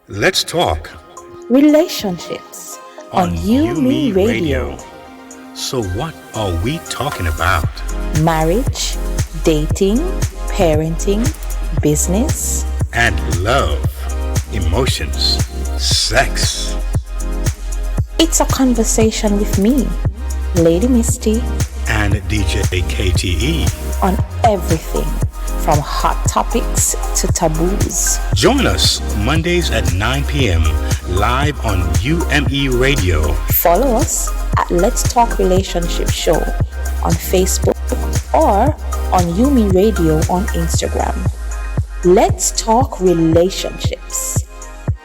Let's talk Relationships on on UME UME Radio. Radio. So, what are we talking about? Marriage, dating, parenting, business. And love, emotions, sex. It's a conversation with me, Lady Misty, And DJ KTE. on everything from hot topics to taboos. Join us Mondays at 9 p.m. live on UME Radio. Follow us at Let's Talk Relationship Show on Facebook or on Yumi Radio on Instagram. Let's talk relationships,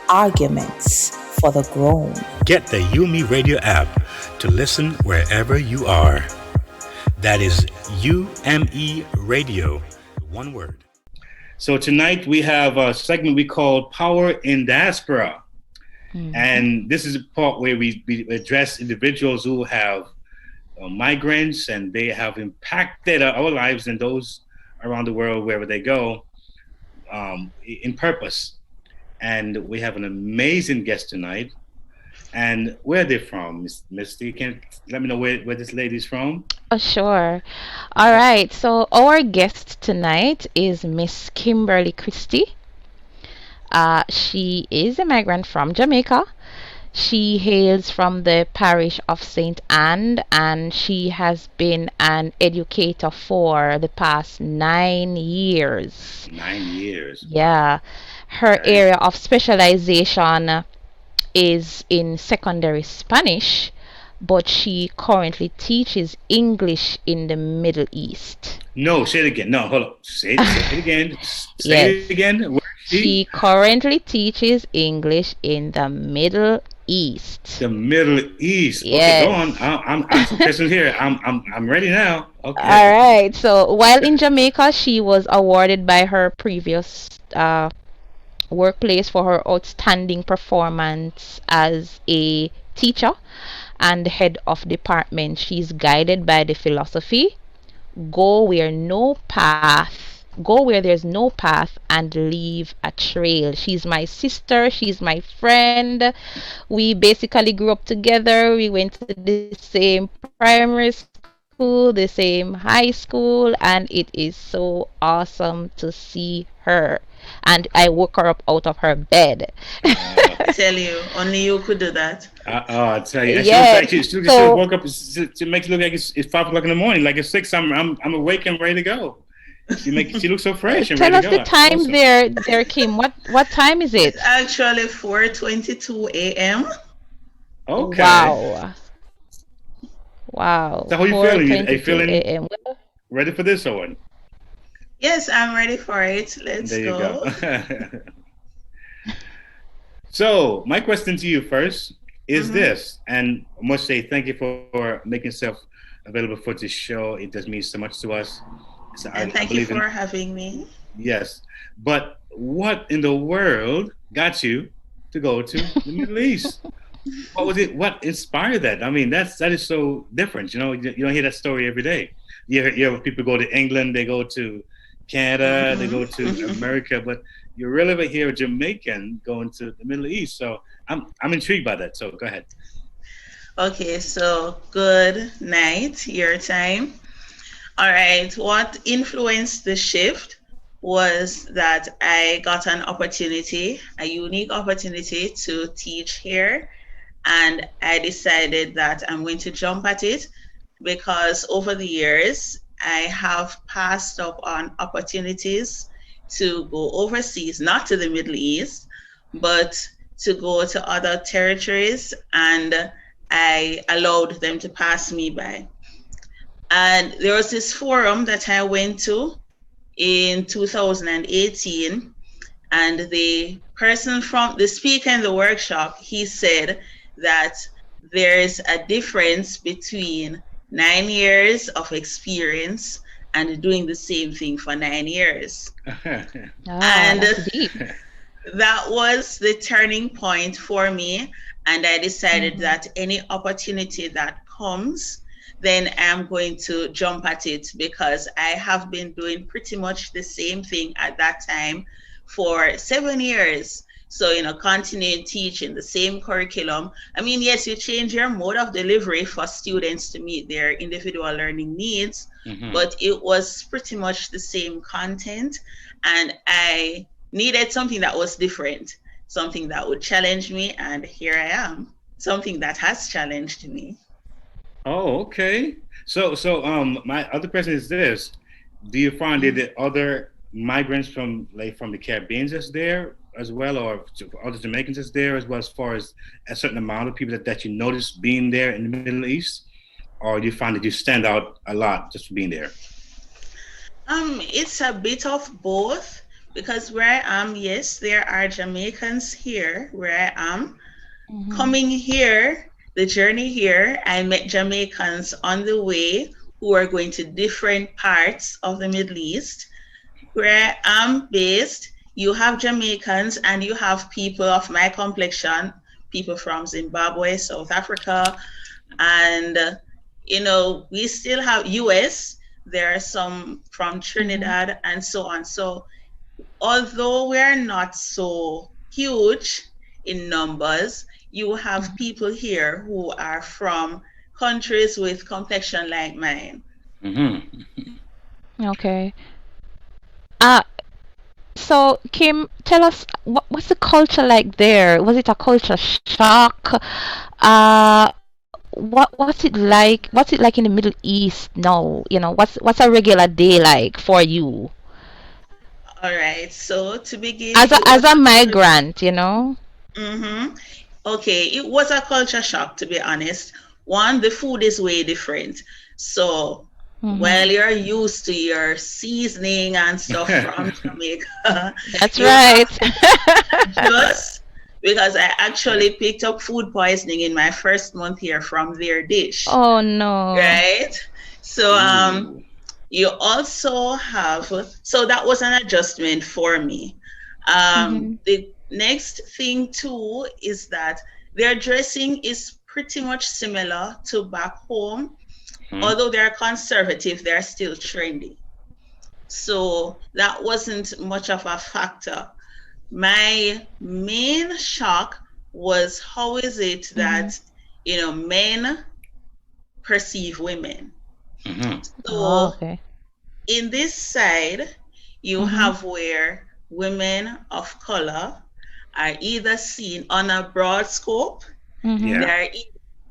arguments for the grown. Get the UME Radio app to listen wherever you are. That is UME Radio, one word. So tonight we have a segment we call Power in Diaspora. And this is a part where we address individuals who have migrants and they have impacted our lives and those around the world wherever they go in purpose. And we have an amazing guest tonight. And where are they from, Misty? Can you let me know where this lady's from? Oh, sure. All right. So our guest tonight is Miss Kimberly Christie. She is a migrant from Jamaica. She hails from the parish of St. Anne and she has been an educator for the past 9 years. 9 years. Yeah. Her Okay. area of specialization is in secondary Spanish, but she currently teaches English in the Middle East. No, say it again. No, hold on. Say it again. Say Yes. it again. Where is she? She currently teaches English in the Middle East. The Middle East. Okay, Yes. go on. I'm listen here. I'm ready now. Okay. All right. So while in Jamaica, she was awarded by her previous workplace for her outstanding performance as a teacher and head of department. She's guided by the philosophy go where there's no path and leave a trail. She's my sister, she's my friend. We basically grew up together. We went to the same primary school, the same high school, and it is so awesome to see her. And I woke her up out of her bed. Uh, Tell you, only you could do that. I tell you, she looks Yes. like she So woke up. She makes it look like it's 5 o'clock in the morning, like it's 6. I'm awake and ready to go. She looks so fresh and tell ready us to the go. time Awesome. there, Kim. What time is It's it? actually 4:22 a.m. Okay. Wow. Wow. So how you feeling? Are you 4:22 feeling a.m. Well, ready for this one? Yes, I'm ready for it. Let's There you go. go. So my question to you first is hmm this, and I must say thank you for making yourself available for this show. It does mean so much to us. So And I thank you believe in for having me. yes. But what in the world got you to go to the Middle East? What was it? What inspired that? I mean, that is so different. You know, you don't hear that story every day. You hear people go to England, they go to Canada, they go to hmm America, but you really ever hear a Jamaican going to the Middle East. So I'm intrigued by that. So go ahead. Okay, so good night, your time. All right, what influenced the shift was that I got an opportunity, a unique opportunity to teach here. And I decided that I'm going to jump at it because over the years, I have passed up on opportunities to go overseas, not to the Middle East, but to go to other territories, and I allowed them to pass me by. And there was this forum that I went to in 2018, and the speaker in the workshop, he said that there's a difference between 9 years of experience and doing the same thing for 9 years. And that's deep. that was the turning point for me. And I decided Mm-hmm. that any opportunity that comes, then I'm going to jump at it because I have been doing pretty much the same thing at that time for 7 years. So, continue teaching the same curriculum. I mean, yes, you change your mode of delivery for students to meet their individual learning needs, but it was pretty much the same content. And I needed something that was different, something that would challenge me. And here I am, something that has challenged me. Oh, okay. So, my other question is this: do you find that the other migrants from the Caribbean is there as well, or other Jamaicans is there as well, as far as a certain amount of people that you notice being there in the Middle East, or do you find that you stand out a lot just for being there? It's a bit of both, because where I am, yes, there are Jamaicans here where I am. Coming here, the journey here, I met Jamaicans on the way who are going to different parts of the Middle East. Where I'm based, you have Jamaicans and you have people of my complexion, people from Zimbabwe, South Africa, and we still have US. There are some from Trinidad and so on. So although we're not so huge in numbers, you have people here who are from countries with complexion like mine. Okay. So Kim, tell us what's the culture like there? Was it a culture shock? What's it like? What's it like in the Middle East now? What's a regular day like for you? All right. So to begin, as a migrant, Okay, it was a culture shock, to be honest. One, the food is way different. So while you're used to your seasoning and stuff from Jamaica, that's right. Just because I actually picked up food poisoning in my first month here from their dish. Oh no! Right. So you also have, so that was an adjustment for me. The next thing too is that their dressing is pretty much similar to back home. Although they're conservative, they're still trendy. So that wasn't much of a factor. My main shock was, how is it that men perceive women? So in this side, you have where women of color are either seen on a broad scope, they are either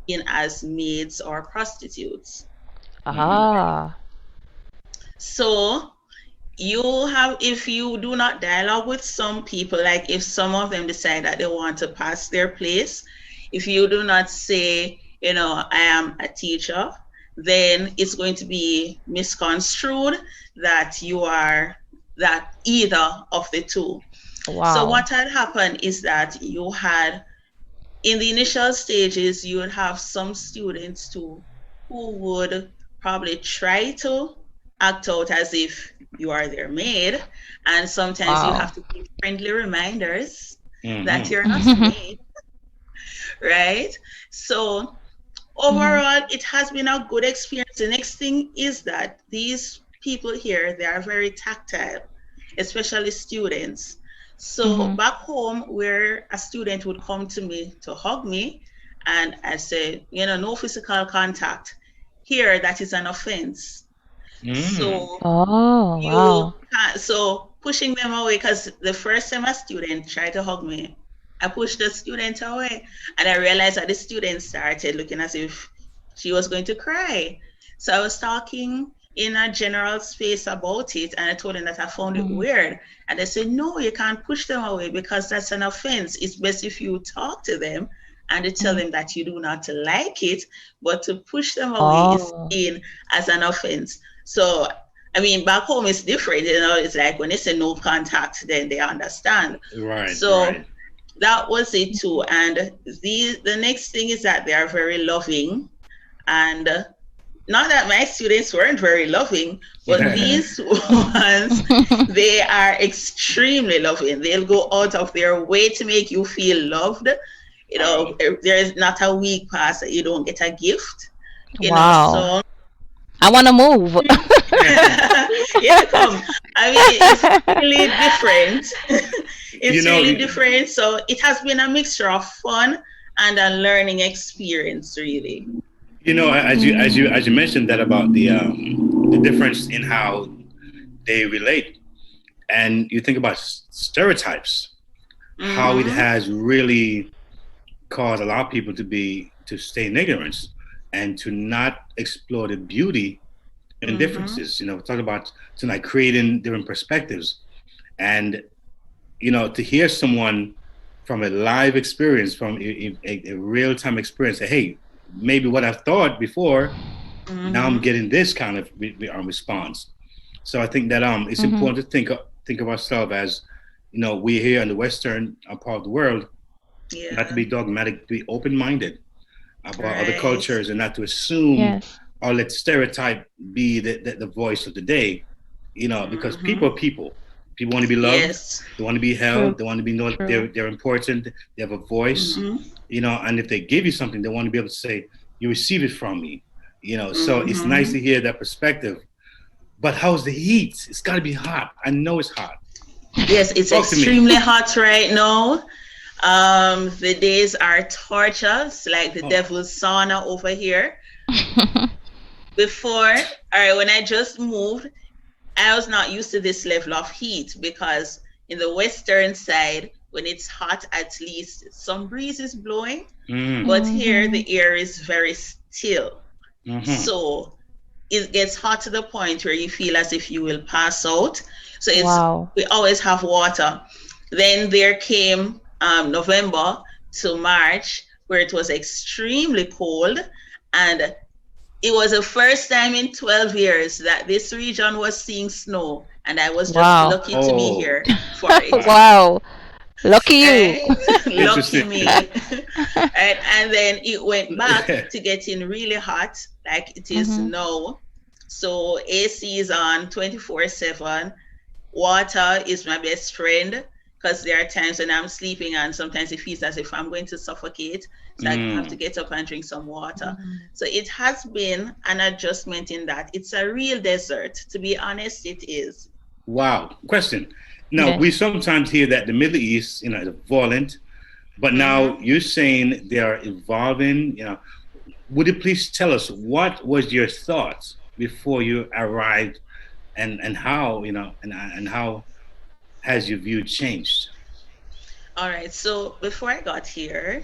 seen as maids or prostitutes. So you have, if you do not dialogue with some people, like if some of them decide that they want to pass their place, if you do not say, I am a teacher, then it's going to be misconstrued that you are that either of the two. Wow. So what had happened is that you had, in the initial stages, you would have some students too who would probably try to act out as if you are their maid, and sometimes you have to give friendly reminders that you're not a maid, right? So overall, it has been a good experience. The next thing is that these people here, they are very tactile, especially students. So back home, where a student would come to me to hug me, and I say, no physical contact. Here, that is an offense. So so pushing them away, because the first time a student tried to hug me, I pushed the student away, and I realized that the student started looking as if she was going to cry. So I was talking in a general space about it, and I told them that I found it weird. And they said, no, you can't push them away because that's an offense. It's best if you talk to them and to tell them that you do not like it, but to push them away is seen as an offense. So, I mean, back home it's different, it's like when they say no contact, then they understand. Right. So that was it too. And the next thing is that they are very loving, and not that my students weren't very loving, but these ones, they are extremely loving. They'll go out of their way to make you feel loved. There is not a week pass that you don't get a gift. So I want to move. Yeah, come. I mean, it's really different. It's really different. So it has been a mixture of fun and a learning experience, really. As you mentioned that about the difference in how they relate, and you think about stereotypes, how it has really caused a lot of people to stay in ignorance and to not explore the beauty and differences. Talk about tonight creating different perspectives, and to hear someone from a live experience, from a real-time experience, say, hey, maybe what I thought before, now I'm getting this kind of response. So I think that it's important to think of ourselves as, we're here in the Western part of the world, not to be dogmatic, to be open-minded about other cultures, and not to assume or let stereotype be the voice of the day, because people are people. People want to be loved. They want to be held. They want to be known. They're important. They have a voice. And if they give you something, they want to be able to say, "You receive it from me." So it's nice to hear that perspective. But how's the heat? It's got to be hot. I know it's hot. Yes, it's extremely hot right now. The days are torturous, like the devil's sauna over here. Before, when I just moved, I was not used to this level of heat, because in the western side, when it's hot, at least some breeze is blowing. But here, the air is very still. So it gets hot to the point where you feel as if you will pass out. So we always have water. Then there came November to March, where it was extremely cold, and it was the first time in 12 years that this region was seeing snow, and I was just lucky to be here for it. Wow. Lucky you. Lucky me. And then it went back to getting really hot, like it is now. So AC is on 24/7. Water is my best friend, because there are times when I'm sleeping and sometimes it feels as if I'm going to suffocate. So I have to get up and drink some water. So it has been an adjustment in that. It's a real desert. To be honest, it is. Wow. Question. Now, we sometimes hear that the Middle East, is violent, but now you're saying they are evolving. Would you please tell us what was your thoughts before you arrived, and how, and how has your view changed? All right. So before I got here,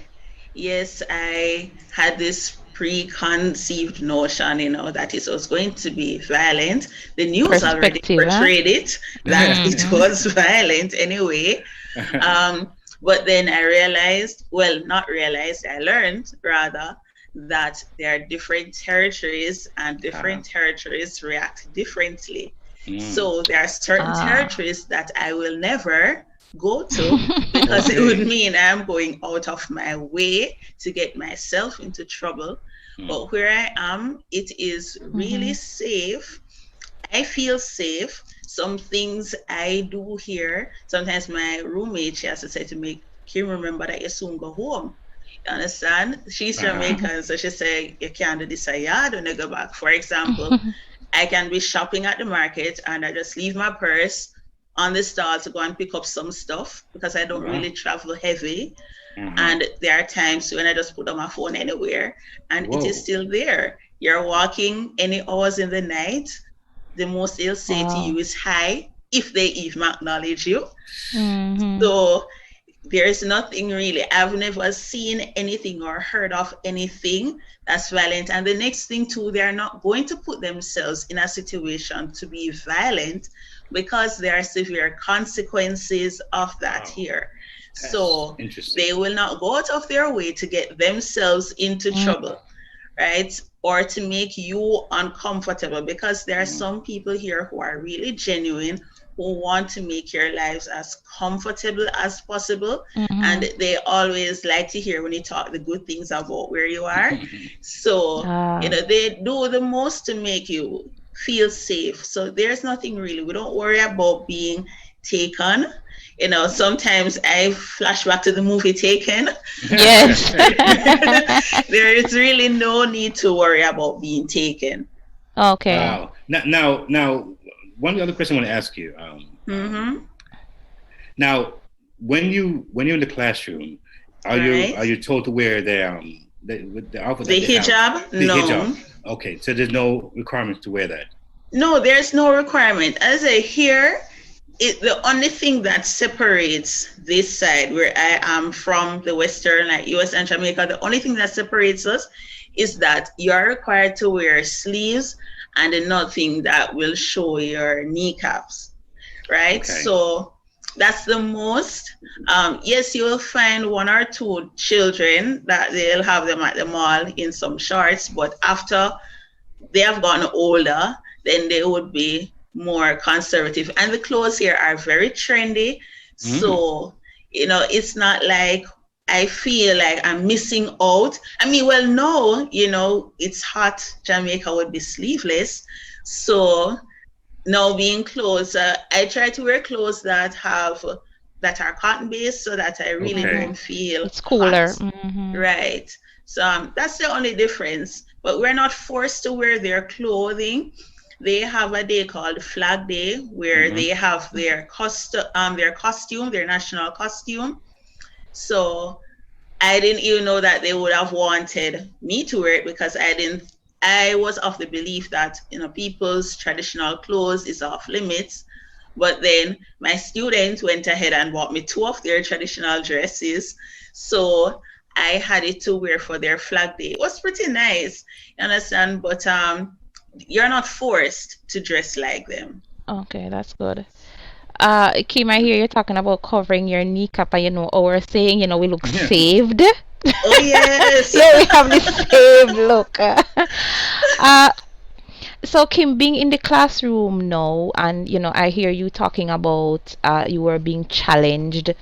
yes, I had this preconceived notion, that it was going to be violent. The news already portrayed it, that it was violent anyway. But then I learned rather, that there are different territories, and different territories react differently. So there are certain territories that I will never go to, because it would mean I'm going out of my way to get myself into trouble. But where I am, it is really safe. I feel safe. Some things I do here, sometimes my roommate, she has to say to me, "Can you remember that you soon go home?" You understand? She's Jamaican, so she said, "You can't do this a yard when you go back." For example, I can be shopping at the market and I just leave my purse on the stall to go and pick up some stuff, because I don't really travel heavy. And there are times when I just put on my phone anywhere and it is still there. You're walking any hours in the night, the most they'll say to you is hi, if they even acknowledge you. So there is nothing really. I've never seen anything or heard of anything that's violent. And the next thing too, they're not going to put themselves in a situation to be violent, because there are severe consequences of that here. So they will not go out of their way to get themselves into trouble, right? Or to make you uncomfortable, because there are some people here who are really genuine, who want to make your lives as comfortable as possible. And they always like to hear when you talk the good things about where you are. So, they do the most to make you feel safe. So there's nothing really. We don't worry about being taken. Sometimes I flash back to the movie Taken. Yes. There is really no need to worry about being taken. Okay. Wow. Now, one other question I want to ask you. Now, when you're in the classroom, are Right. you told to wear the outfit that The they have? hijab? The hijab. No. Okay, so there's no requirement to wear that. No, there's no requirement. As I hear, the only thing that separates this side where I am from the Western, like US and Jamaica, the only thing that separates us is that you're required to wear sleeves and nothing that will show your kneecaps, right? Okay. So that's the most. Yes, you will find one or two children that they'll have them at the mall in some shorts, but after they have gotten older, then they would be more conservative. And the clothes here are very trendy. So, it's not like I feel like I'm missing out. I mean, well, no, it's hot. Jamaica would be sleeveless. So now being clothes, I try to wear clothes that are cotton based so that I really don't feel it's cooler. hot. Right. So that's the only difference. But we're not forced to wear their clothing. They have a day called Flag Day where they have their costume, their national costume. So I didn't even know that they would have wanted me to wear it because I was of the belief that, people's traditional clothes is off limits. But then my students went ahead and bought me 2 of their traditional dresses. So I had it to wear for their Flag Day. It was pretty nice, you understand? But you're not forced to dress like them. Okay, that's good. Kim, I hear you talking about covering your kneecap, and or saying, we look saved. Oh yes. Yeah, we have this saved look. So Kim, being in the classroom now, and I hear you talking about you were being challenged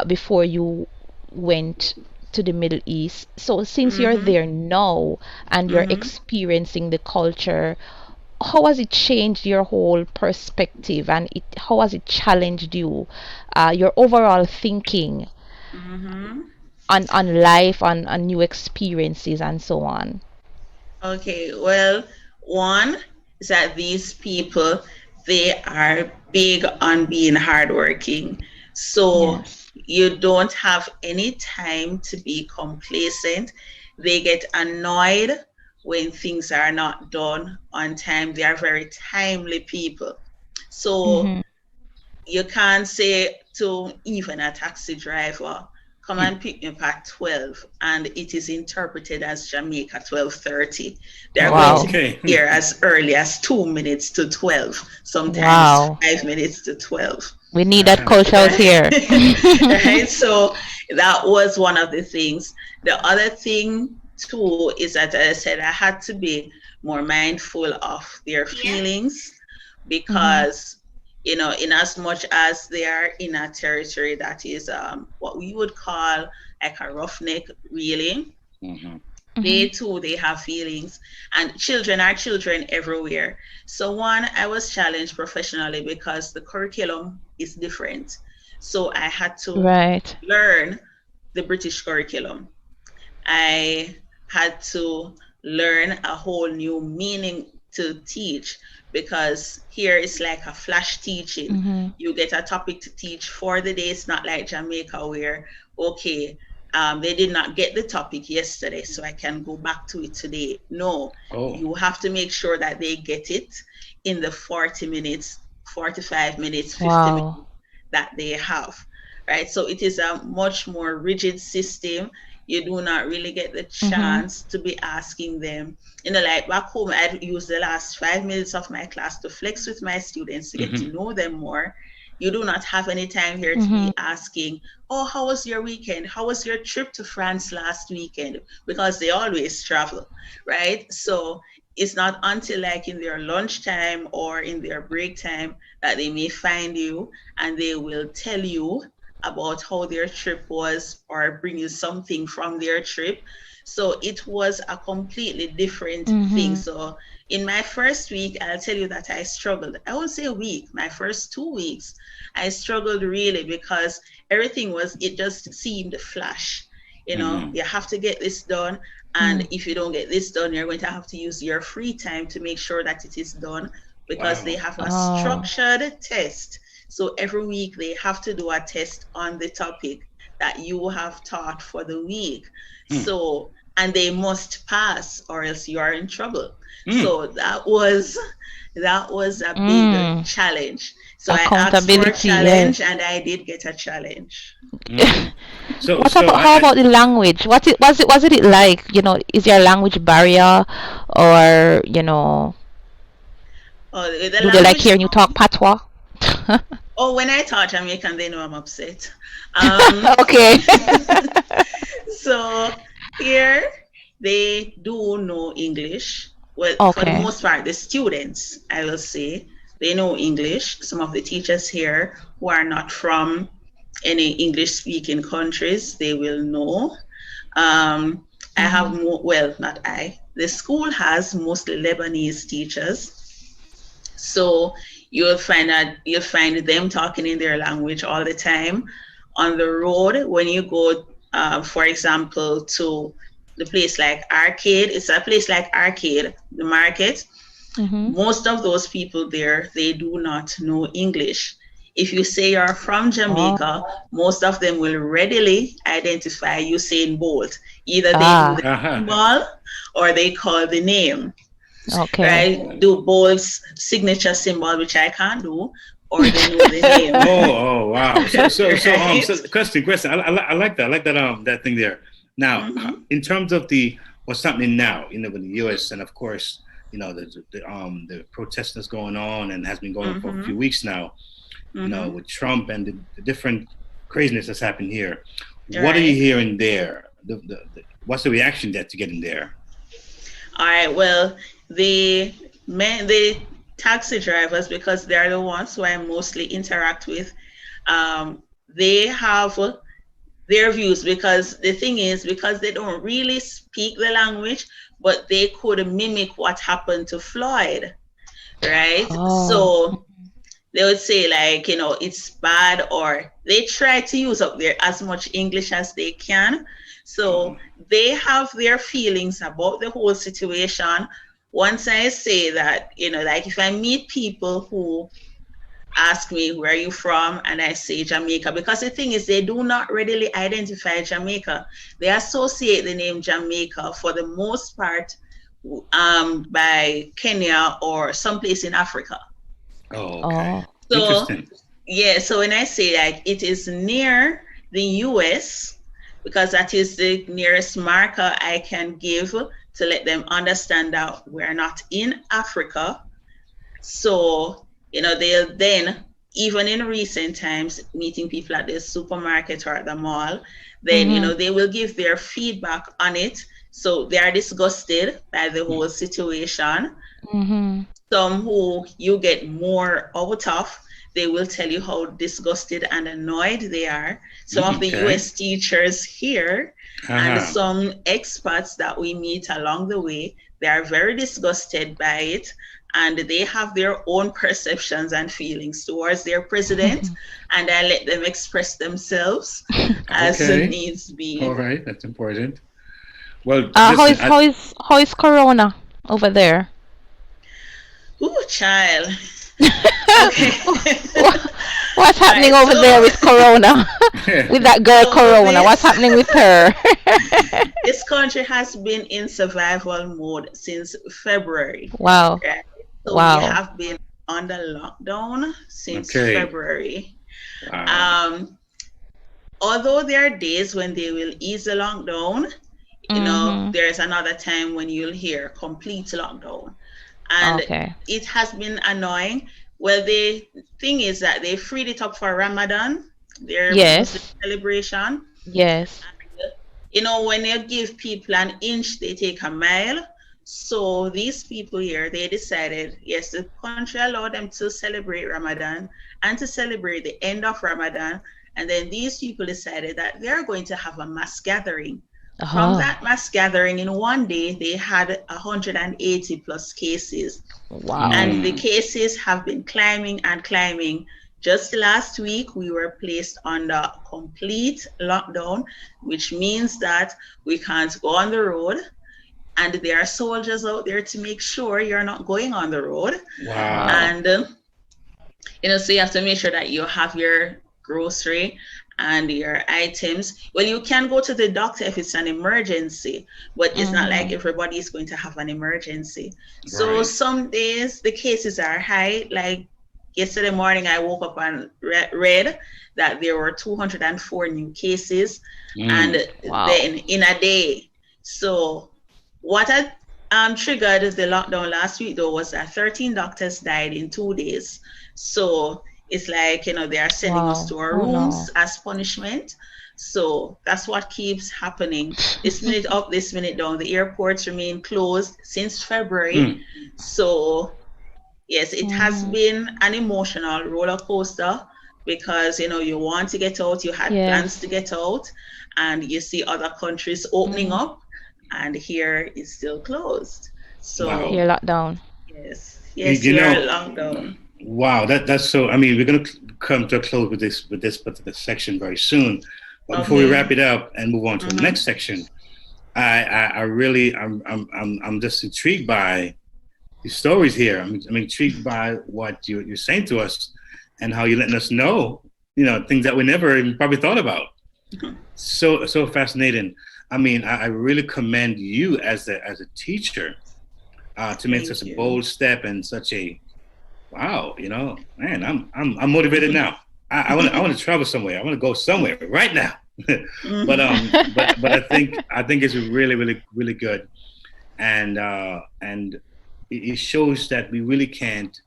before you went to the Middle East. So since you're there now and you're experiencing the culture, how has it changed your whole perspective, and how has it challenged you, your overall thinking on life, on new experiences, and so on? Okay, well, one is that these people, they are big on being hardworking. So you don't have any time to be complacent. They get annoyed when things are not done on time. They are very timely people. So you can't say to even a taxi driver, come and pick me up at 12, and it is interpreted as Jamaica 12:30. They're going to be here as early as 2 minutes to 12, sometimes 5 minutes to 12. We need that culture out here. Right? So that was one of the things. The other thing too is that, as I said, I had to be more mindful of their feelings because in as much as they are in a territory that is what we would call like a roughneck, really, they have feelings, and children are children everywhere. So one, I was challenged professionally because the curriculum is different. So I had to learn the British curriculum. I had to learn a whole new meaning to teach, because here it's like a flash teaching. You get a topic to teach for the day. It's not like Jamaica where, they did not get the topic yesterday, so I can go back to it today. No, you have to make sure that they get it in the 40 minutes, 45 minutes, 50 minutes that they have, right? So it is a much more rigid system. You do not really get the chance to be asking them. Like back home, I'd use the last 5 minutes of my class to flex with my students to get to know them more. You do not have any time here to be asking, oh, how was your weekend? How was your trip to France last weekend? Because they always travel, right? So it's not until like in their lunchtime or in their break time that they may find you and they will tell you about how their trip was or bring you something from their trip. So it was a completely different thing. So in my first week, I'll tell you that I struggled. I won't say a week, my first 2 weeks, I struggled really because it just seemed flash. You have to get this done. And if you don't get this done, you're going to have to use your free time to make sure that it is done, because they have a structured test. So every week they have to do a test on the topic that you have taught for the week. So, and they must pass or else you are in trouble. So that was a big challenge. So I asked for a challenge, and I did get a challenge. How about the language? Was it like, is there a language barrier, or The do they like hearing you talk patois? When I talk Jamaican, they know I'm upset. Okay. So here they do know English. Well, for the most part, the students, I will say, they know English. Some of the teachers here who are not from any English-speaking countries, they will know. I have not I. The school has mostly Lebanese teachers. So you'll find them talking in their language all the time. On the road, when you go, for example, to the place like Arcade, it's a place like Arcade, the market. Most of those people there, they do not know English. If you say you're from Jamaica, most of them will readily identify Usain Bolt. Either they do the symbol or they call the name. Right? Do Bolt's signature symbol, which I can't do, or they know the name. Wow. So question. I like that. I like that thing there. Now, in terms of what's happening now, with the U.S. and of course, the protest that's going on and has been going on for a few weeks now. With Trump and the different craziness that's happened here. What are you hearing there? What's the reaction that you're getting there? All right. Well, the taxi drivers, because they're the ones who I mostly interact with, they have their views, because the thing is, because they don't really speak the language, but they could mimic what happened to Floyd, right? So they would say it's bad, or they try to use up there as much English as they can. So they have their feelings about the whole situation. Once I say that, if I meet people who ask me, where are you from? And I say Jamaica, because the thing is, they do not readily identify Jamaica. They associate the name Jamaica for the most part by Kenya or someplace in Africa. Okay. So, interesting. Yeah, so when I say it is near the US, because that is the nearest marker I can give to let them understand that we're not in Africa. So, they'll then, even in recent times, meeting people at the supermarket or at the mall, then, they will give their feedback on it. So they are disgusted by the whole situation. Some who you get more out of, they will tell you how disgusted and annoyed they are. Some of the US teachers here and some expats that we meet along the way, they are very disgusted by it, and they have their own perceptions and feelings towards their president, and I let them express themselves as needs be. All right, that's important. Well, how is Corona over there? Ooh, child. What's happening over there with Corona? With that girl Corona, what's happening with her? This country has been in survival mode since February. Wow. Right? So we have been under lockdown since February. Wow. Although there are days when they will ease the lockdown, there's another time when you'll hear complete lockdown. And it has been annoying. Well, the thing is that they freed it up for Ramadan, their Muslim celebration. Yes. And, when you give people an inch, they take a mile. So these people here, they decided, yes, the country allowed them to celebrate Ramadan and to celebrate the end of Ramadan. And then these people decided that they're going to have a mass gathering. From that mass gathering, in one day, they had 180 plus cases. Wow. And the cases have been climbing and climbing. Just last week, we were placed under complete lockdown, which means that we can't go on the road. And there are soldiers out there to make sure you're not going on the road. Wow. And So you have to make sure that you have your grocery and your items. Well, you can go to the doctor if it's an emergency, but it's not like everybody is going to have an emergency. So Right. some days the cases are high. Like yesterday morning, I woke up and read that there were 204 new cases, and then in a day. So what had triggered the lockdown last week, though, was that 13 doctors died in 2 days. So it's like, they are sending us to our rooms as punishment. So that's what keeps happening. This minute up, this minute down. The airports remain closed since February. So yes, it has been an emotional roller coaster because, you want to get out, you had plans to get out, and you see other countries opening up, and here it's still closed. So You're locked down. Yes, you're locked down. Wow, that's so. I mean, we're going to come to a close with this particular section very soon. But before we wrap it up and move on to the next section, I'm just intrigued by the stories here. I'm intrigued by what you're saying to us and how you're letting us know, things that we never even probably thought about. So fascinating. I mean, I really commend you as a teacher to make such a bold step and such a wow. Man, I'm motivated now. I want to travel somewhere. I want to go somewhere right now. but I think it's really, really, really good, and it shows that we really can't.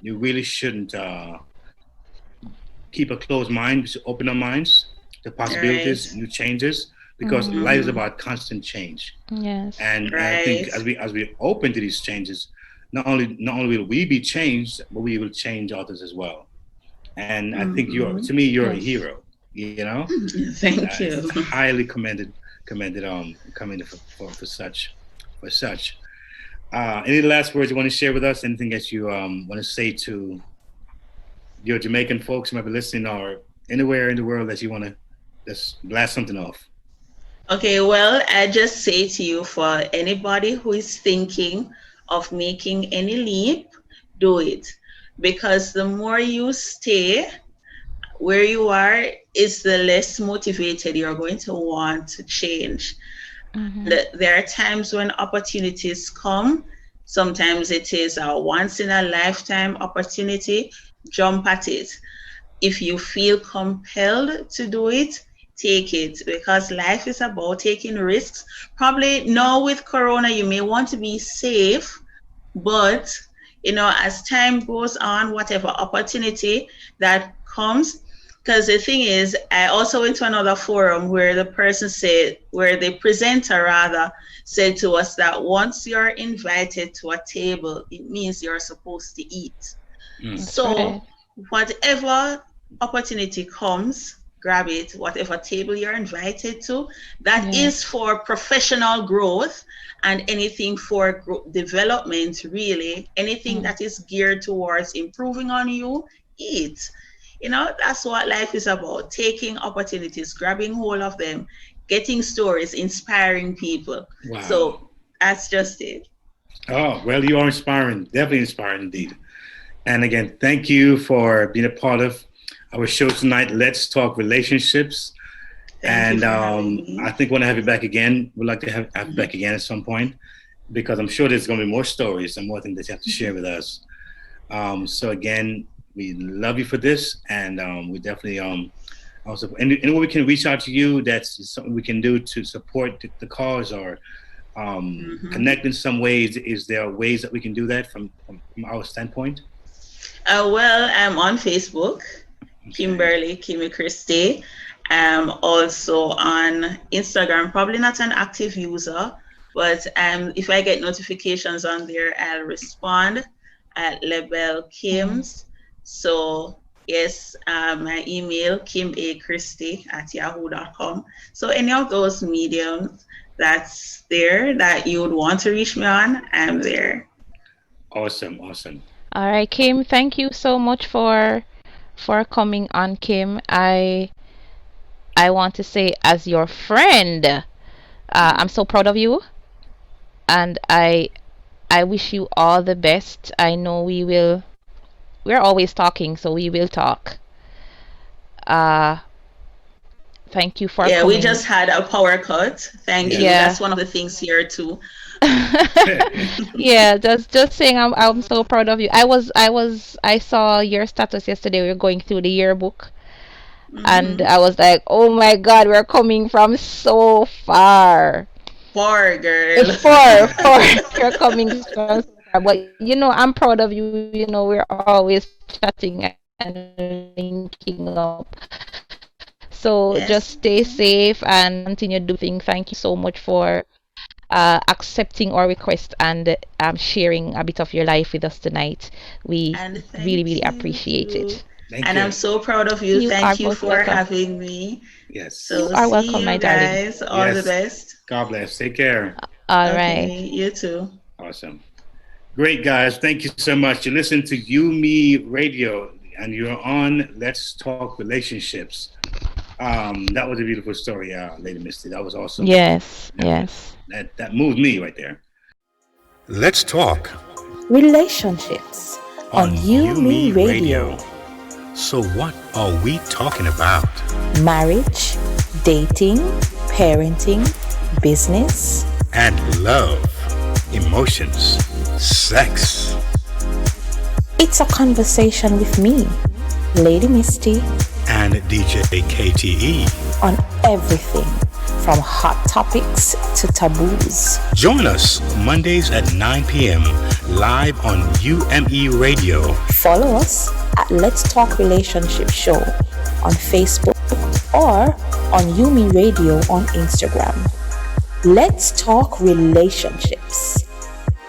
You really shouldn't keep a closed mind. We should open our minds to possibilities, new changes, because life is about constant change. Yes. And I think as we open to these changes, not only will we be changed, but we will change others as well. And I think you're a hero. Thank you. It's highly commended for such. Any last words you want to share with us? Anything that you want to say to your Jamaican folks who might be listening, or anywhere in the world that you want to just blast something off? Okay, well, I just say to you, for anybody who is thinking of making any leap, do it. Because the more you stay where you are, is the less motivated you're going to want to change. There are times when opportunities come. Sometimes it is a once in a lifetime opportunity. Jump at it. If you feel compelled to do it, take it, because life is about taking risks. Probably now with Corona, you may want to be safe, but as time goes on, whatever opportunity that comes. Because the thing is, I also went to another forum where the presenter rather said to us that once you're invited to a table, it means you're supposed to eat. So whatever opportunity comes, grab it. Whatever table you're invited to, that is for professional growth and anything for development, really. Anything that is geared towards improving on you, eat. That's what life is about. Taking opportunities, grabbing hold of them, getting stories, inspiring people. Wow. So that's just it. Oh, well, you are inspiring. Definitely inspiring indeed. And again, thank you for being a part of our show tonight. Let's talk relationships. Thank I think we want to have you back again. We'd like to have you back again at some point, because I'm sure there's going to be more stories and more things that you have to share with us. So again, we love you for this, and we definitely also anywhere we can reach out to you. That's something we can do to support the cause, or connect in some ways. Is there ways that we can do that from our standpoint? Well, I'm on Facebook, Kimmy Christie. I'm also on Instagram, probably not an active user, but if I get notifications on there, I'll respond at Label Kims. So yes, my email, kimachristie@yahoo.com. So any of those mediums that's there that you would want to reach me on, I'm there. Awesome. All right, Kim, thank you so much for coming on, Kim. I want to say, as your friend, I'm so proud of you, and I wish you all the best. I know we will we're always talking, so we will talk. Uh, thank you for Yeah, coming. we just had a power cut. Thank you. Yeah. That's one of the things here too. Yeah, just saying, I'm so proud of you. I saw your status yesterday. We were going through the yearbook, and I was like, oh my God, we're coming from so far. Far, girl. Far. You're coming from so far. But I'm proud of you. We're always chatting and linking up. So Yes. just stay safe and continue to do things. Thank you so much for accepting our request and sharing a bit of your life with us tonight. We And really, really thank appreciate you. it. Thank And you. I'm so proud of you. You are Thank you most for welcome. having me. Yes. So You are see welcome, you my darling. guys. All the Yes. best. God bless. Take care. All Okay, right. you too. Awesome. Great, guys. Thank you so much. You listen to UMERADIO, and you're on Let's Talk Relationships. That was a beautiful story, Lady Misty. That was awesome. Yes, yes. That moved me right there. Let's talk Relationships on UMERADIO. So what are we talking about? Marriage, dating, parenting, business, And love, emotions, sex. It's a conversation with me, Lady Misty, And DJ KTE. on everything from hot topics to taboos. Join us Mondays at 9 p.m. live on UMERADIO. Follow us at Let's Talk Relationship Show on Facebook or on UMERADIO on Instagram. Let's talk relationships,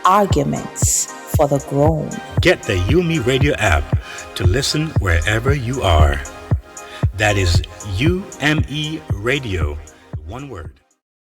arguments for the grown. Get the UMERADIO app to listen wherever you are. That is UMERADIO, one word.